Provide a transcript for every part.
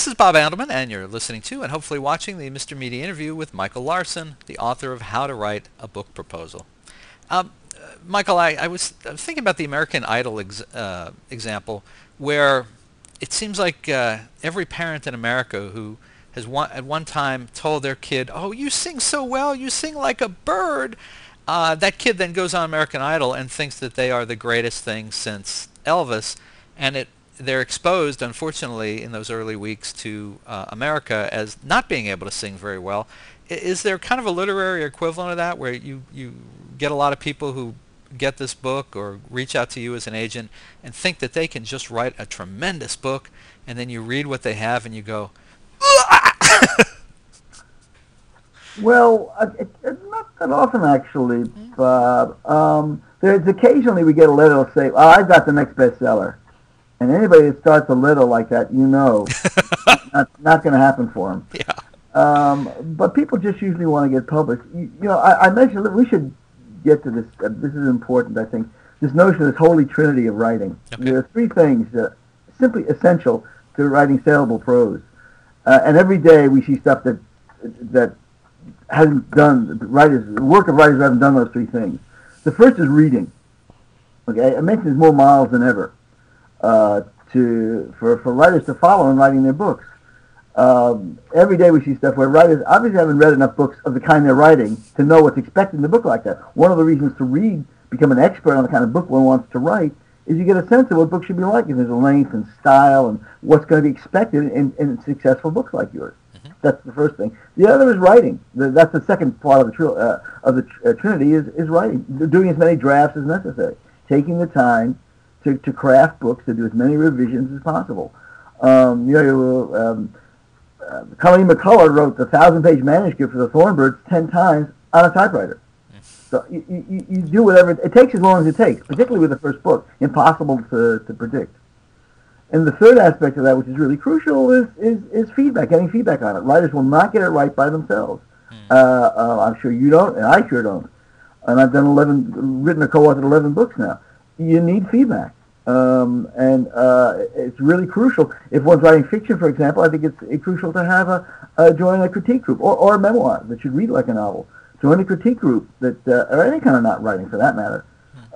This is Bob Andelman, and you're listening to and hopefully watching the Mr. Media interview with Michael Larsen, the author of How to Write a Book Proposal. Um, Michael, I was thinking about the American Idol example, where it seems like every parent in America who has at one time told their kid, "Oh, you sing so well, you sing like a bird," that kid then goes on American Idol and thinks that they are the greatest thing since Elvis, and they're exposed, unfortunately, in those early weeks to America as not being able to sing very well. Is there kind of a literary equivalent of that, where you get a lot of people who get this book or reach out to you as an agent and think that they can just write a tremendous book, and then you read what they have and you go, Well, not that often, actually, Bob. There's occasionally we get a letter that'll say, "Oh, I've got the next bestseller." And anybody that starts a letter like that, not going to happen for them. yeah. But people just usually want to get published. I mentioned that we should get to this. This is important, I think. This notion of this holy trinity of writing. Okay. There are three things simply essential to writing saleable prose. And every day we see stuff that hasn't done, the work of writers who haven't done those three things. The first is reading. Okay, I mentioned there's more miles than ever for writers to follow in writing their books. Every day we see stuff where writers obviously haven't read enough books of the kind they're writing to know what's expected in a book like that. One of the reasons to read, become an expert on the kind of book one wants to write, is you get a sense of what books should be like, and there's a length and style and what's going to be expected in successful books like yours. Mm-hmm. That's the first thing. The other is writing. That's the second part of the Trinity is writing, doing as many drafts as necessary, taking the time to craft books, to do as many revisions as possible. Colleen McCullough wrote the 1,000-page manuscript for the Thornbirds 10 times on a typewriter. So you do whatever it takes, as long as it takes, particularly with the first book. Impossible to predict. And the third aspect of that, which is really crucial, is feedback, getting feedback on it. Writers will not get it right by themselves. I'm sure you don't, and I sure don't. And I've written or co-authored 11 books now. You need feedback. It's really crucial. If one's writing fiction, for example, I think it's crucial to have join a critique group or a memoir that should read like a novel. Join a critique group or any kind of not writing for that matter,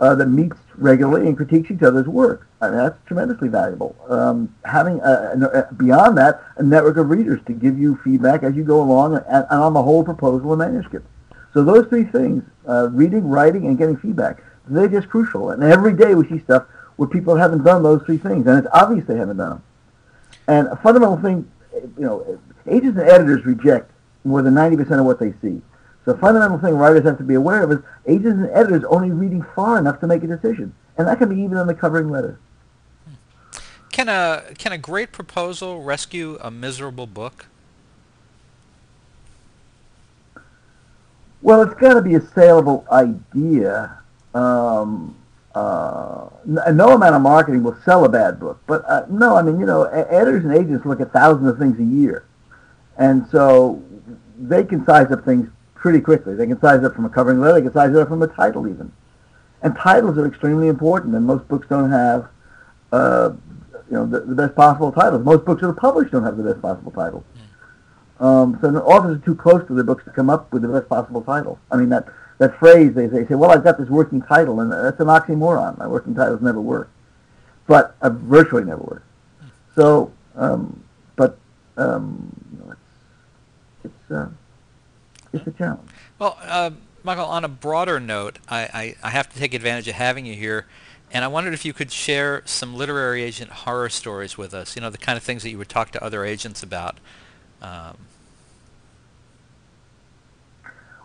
that meets regularly and critiques each other's work. I mean, that's tremendously valuable. Having beyond that, a network of readers to give you feedback as you go along and on the whole proposal and manuscript. So those three things, reading, writing, and getting feedback, they're just crucial. And every day we see stuff where people haven't done those three things, and it's obvious they haven't done them. And a fundamental thing, agents and editors reject more than 90% of what they see. So a fundamental thing writers have to be aware of is agents and editors only reading far enough to make a decision, and that can be even on the covering letter. Can a great proposal rescue a miserable book? Well, it's got to be a saleable idea. No amount of marketing will sell a bad book, but no, I mean, editors and agents look at thousands of things a year, and so they can size up things pretty quickly. They can size up from a covering letter, they can size it up from a title even, and titles are extremely important, and most books don't have the best possible titles. Most books that are published don't have the best possible titles. So the authors are too close to their books to come up with the best possible title. I mean, that phrase, they say, well, I've got this working title, and that's an oxymoron. My working titles never work. But virtually never work. So, it's a challenge. Well, Michael, on a broader note, I have to take advantage of having you here, and I wondered if you could share some literary agent horror stories with us, the kind of things that you would talk to other agents about.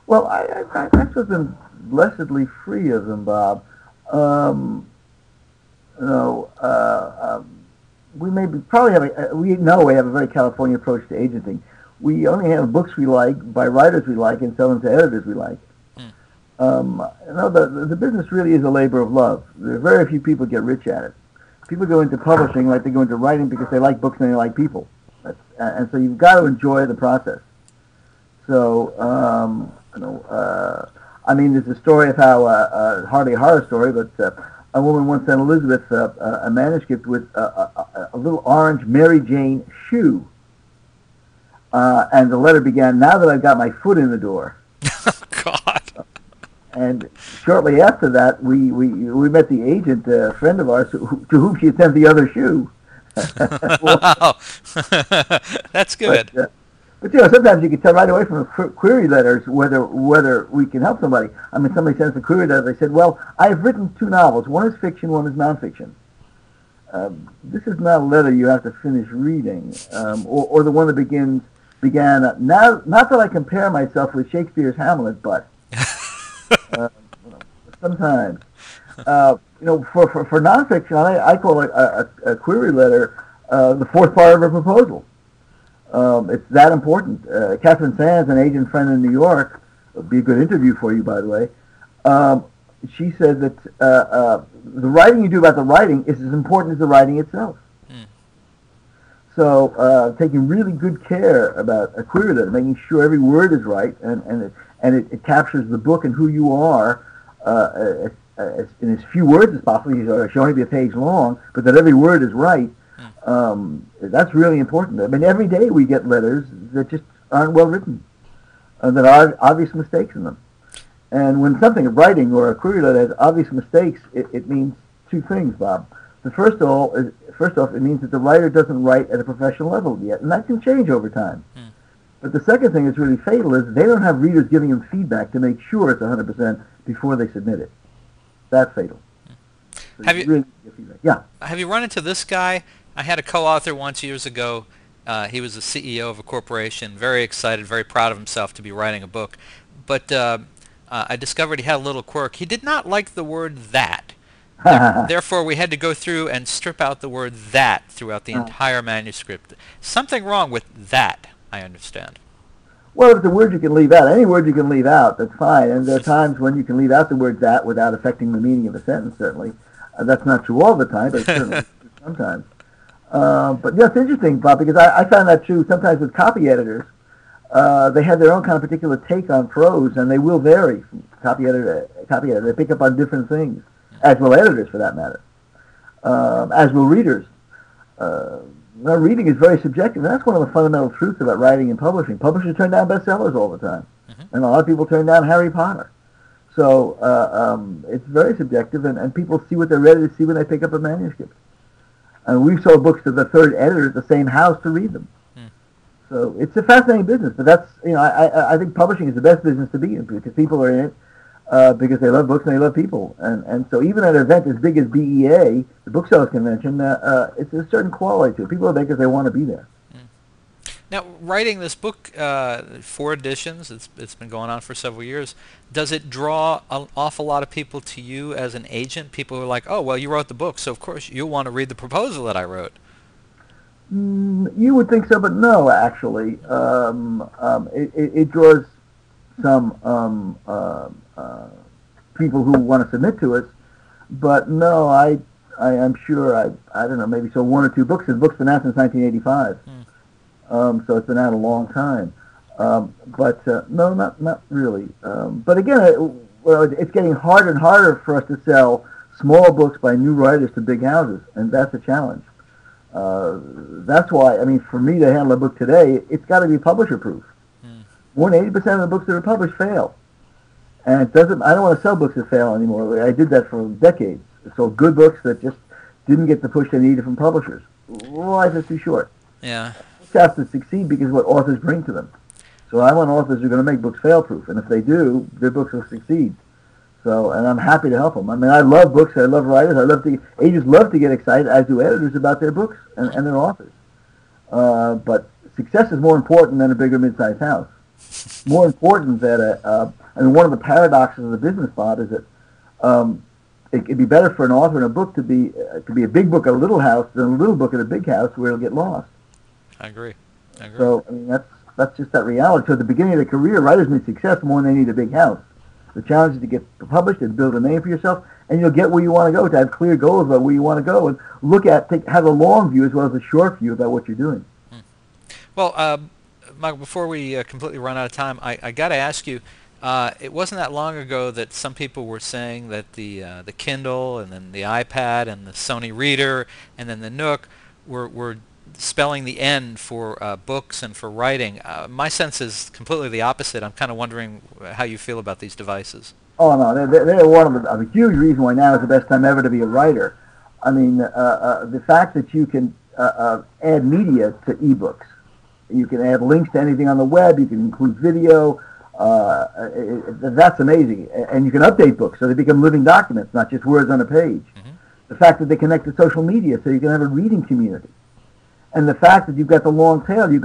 Well, I've actually been blessedly free of them, Bob. We we have a very California approach to agenting. We only have books we like by writers we like and sell them to editors we like. The business really is a labor of love. There are very few people get rich at it. People go into publishing like they go into writing because they like books and they like people. And so you've got to enjoy the process. So, there's a story of how, hardly a horror story, but a woman once sent Elizabeth a manuscript with a little orange Mary Jane shoe And the letter began, "Now that I've got my foot in the door." God. And shortly after that, we met the agent, a friend of ours, to whom she had sent the other shoe. Wow. That's but good. but sometimes you can tell right away from the query letters whether we can help somebody. I mean, somebody sends a query letter. They said, "Well, I've written 2 novels. One is fiction, one is nonfiction. This is not a letter you have to finish reading, or the one that began now. Not that I compare myself with Shakespeare's Hamlet, but uh, sometimes." For nonfiction, I call it a query letter the fourth part of a proposal. It's that important. Catherine Sands, an agent friend in New York, would be a good interview for you, by the way. She said that the writing you do about the writing is as important as the writing itself. Mm. So taking really good care about a query letter, making sure every word is right, and it captures the book and who you are in as few words as possible. It should only be a page long, but that every word is right. That's really important. I mean, every day we get letters that just aren't well written, that are obvious mistakes in them. And when something, writing or a query letter has obvious mistakes, it means 2 things, Bob. The first off, it means that the writer doesn't write at a professional level yet, and that can change over time. But the second thing that's really fatal is they don't have readers giving them feedback to make sure it's 100% before they submit it. That's fatal. So Have you really give feedback. Yeah. have you run into this guy? I had a co-author once years ago. He was the CEO of a corporation, very excited, very proud of himself to be writing a book. But I discovered he had a little quirk. He did not like the word "that." Therefore, we had to go through and strip out the word "that" throughout the entire manuscript. Something wrong with "that," I understand. Well, if it's a word you can leave out, any word you can leave out, that's fine. And there are times when you can leave out the word "that" without affecting the meaning of a sentence, certainly. That's not true all the time, but it's certainly true sometimes. But yeah, it's interesting, Bob, because I found that true sometimes with copy editors. They have their own kind of particular take on prose, and they will vary from copy editor to copy editor. They pick up on different things, as will editors, for that matter, as will readers. Reading is very subjective, and that's one of the fundamental truths about writing and publishing. Publishers turn down bestsellers all the time, and a lot of people turn down Harry Potter. So it's very subjective, and people see what they're ready to see when they pick up a manuscript. And we've sold books to the third editor at the same house to read them. So it's a fascinating business, but that's, I think publishing is the best business to be in because people are in it because they love books and they love people. And so even at an event as big as BEA, the Booksellers Convention, it's a certain quality to it. People are there because they want to be there. Now, writing this book, 4 editions, it's been going on for several years. Does it draw an awful lot of people to you as an agent? People who are like, oh, well, you wrote the book, so of course you'll want to read the proposal that I wrote. You would think so, but no, actually. It draws some people who want to submit to us, but no, I'm sure, I don't know, maybe so 1 or 2 books. The book's been out since 1985. So it's been out a long time. But no, not really. But again, it's getting harder and harder for us to sell small books by new writers to big houses, and that's a challenge. That's why, I mean, for me to handle a book today, it's got to be publisher-proof. More than 80% of the books that are published fail. And I don't want to sell books that fail anymore. I did that for decades. So good books that just didn't get the push they needed from publishers. Life is too short. Yeah. Have to succeed because of what authors bring to them. So I want authors who are going to make books fail-proof, and if they do, their books will succeed. So, and I'm happy to help them. I mean, I love books. I love writers. Agents love to get excited, as do editors, about their books and their authors. But success is more important than a bigger mid-sized house. More important that one of the paradoxes of the business, Bob, is that it'd be better for an author in a book to be a big book at a little house than a little book at a big house where it'll get lost. I agree. So, I mean, that's just that reality. So at the beginning of the career, writers need success more than they need a big house. The challenge is to get published and build a name for yourself, and you'll get where you want to go, to have clear goals about where you want to go, and have a long view as well as a short view about what you're doing. Well, Michael, before we completely run out of time, I got to ask you, it wasn't that long ago that some people were saying that the Kindle and then the iPad and the Sony Reader and then the Nook were spelling the N for books and for writing. My sense is completely the opposite. I'm kind of wondering how you feel about these devices. Oh no, they're one of a huge reason why now is the best time ever to be a writer. I mean, the fact that you can add media to ebooks, you can add links to anything on the web, you can include video. That's amazing, and you can update books so they become living documents, not just words on a page. Mm-hmm. The fact that they connect to social media, so you can have a reading community, and the fact that you've got the long tail, you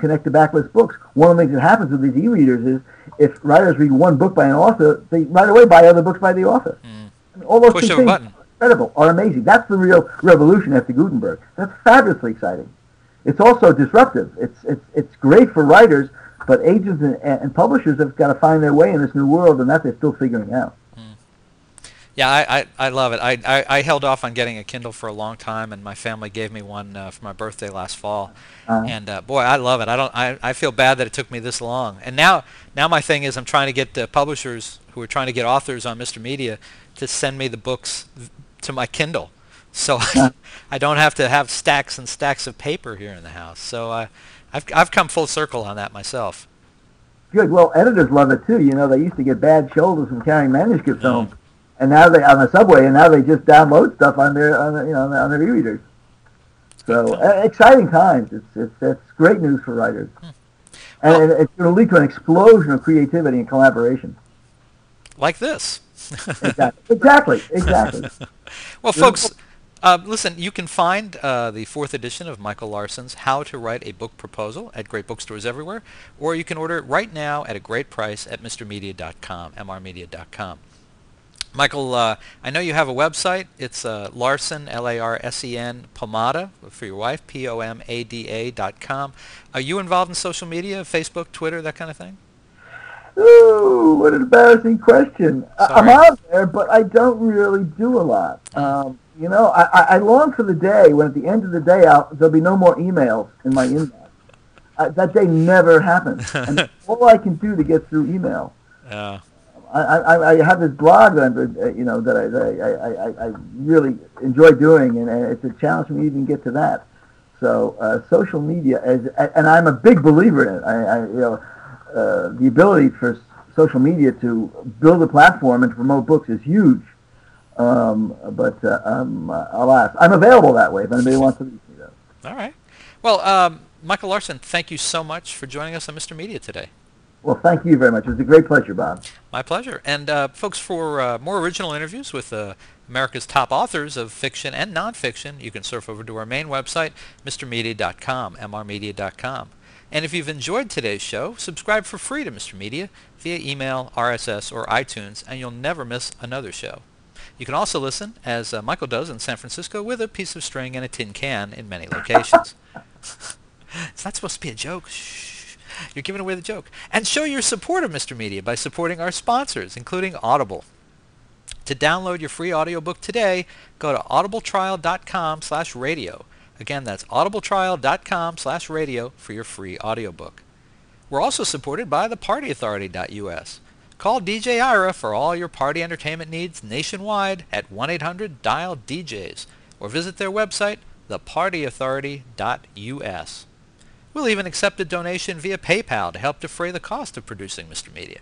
connect to backlist books. One of the things that happens with these e-readers is if writers read one book by an author, they right away buy other books by the author. Mm. I mean, all those Push two of a things button. are incredible, are amazing. That's the real revolution after Gutenberg. That's fabulously exciting. It's also disruptive. It's great for writers, but agents and publishers have got to find their way in this new world, and that they're still figuring out. Yeah, I love it. I held off on getting a Kindle for a long time, and my family gave me one for my birthday last fall. And boy, I love it. I feel bad that it took me this long. And now my thing is I'm trying to get publishers who are trying to get authors on Mr. Media to send me the books to my Kindle, so I don't have to have stacks and stacks of paper here in the house. So I've come full circle on that myself. Good. Well, editors love it too. You know, they used to get bad shoulders from carrying manuscripts home, and now they on the subway, and now they just download stuff on their on their e-readers. So exciting times. It's great news for writers, and it's going to lead to an explosion of creativity and collaboration. Like this. Exactly. Well, folks, listen, you can find the 4th edition of Michael Larsen's How to Write a Book Proposal at great bookstores everywhere, or you can order it right now at a great price at mrmedia.com, mrmedia.com. Michael, I know you have a website. It's Larsen, L-A-R-S-E-N, Pomada, for your wife, Pomada.com. Are you involved in social media, Facebook, Twitter, that kind of thing? Ooh, what an embarrassing question. I'm on there, but I don't really do a lot. You know, I long for the day when at the end of the day there'll be no more emails in my inbox. That day never happens. And all I can do to get through email. I have this blog that I really enjoy doing, and it's a challenge for me to even get to that. So social media, and I'm a big believer in it. The ability for social media to build a platform and to promote books is huge. But alas, I'm available that way if anybody wants to reach me, though. All right. Well, Michael Larsen, thank you so much for joining us on Mr. Media today. Well, thank you very much. It was a great pleasure, Bob. My pleasure. And folks, for more original interviews with America's top authors of fiction and nonfiction, you can surf over to our main website, mrmedia.com, mrmedia.com. And if you've enjoyed today's show, subscribe for free to Mr. Media via email, RSS, or iTunes, and you'll never miss another show. You can also listen, as Michael does in San Francisco, with a piece of string and a tin can in many locations. It's not supposed to be a joke. Shh. You're giving away the joke. And show your support of Mr. Media by supporting our sponsors, including Audible. To download your free audiobook today, go to audibletrial.com/radio. Again, that's audibletrial.com/radio for your free audiobook. We're also supported by thepartyauthority.us. Call DJ Ira for all your party entertainment needs nationwide at 1-800-DIAL-DJs or visit their website, thepartyauthority.us. We'll even accept a donation via PayPal to help defray the cost of producing Mr. Media.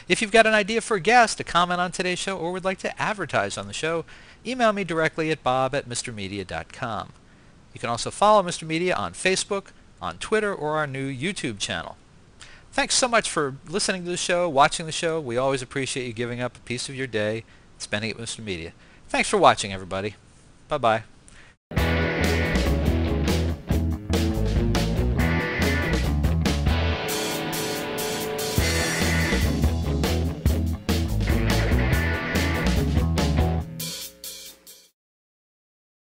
If you've got an idea for a guest, a comment on today's show, or would like to advertise on the show, email me directly at bob@mrmedia.com. You can also follow Mr. Media on Facebook, on Twitter, or our new YouTube channel. Thanks so much for listening to the show, watching the show. We always appreciate you giving up a piece of your day, spending it with Mr. Media. Thanks for watching, everybody. Bye-bye.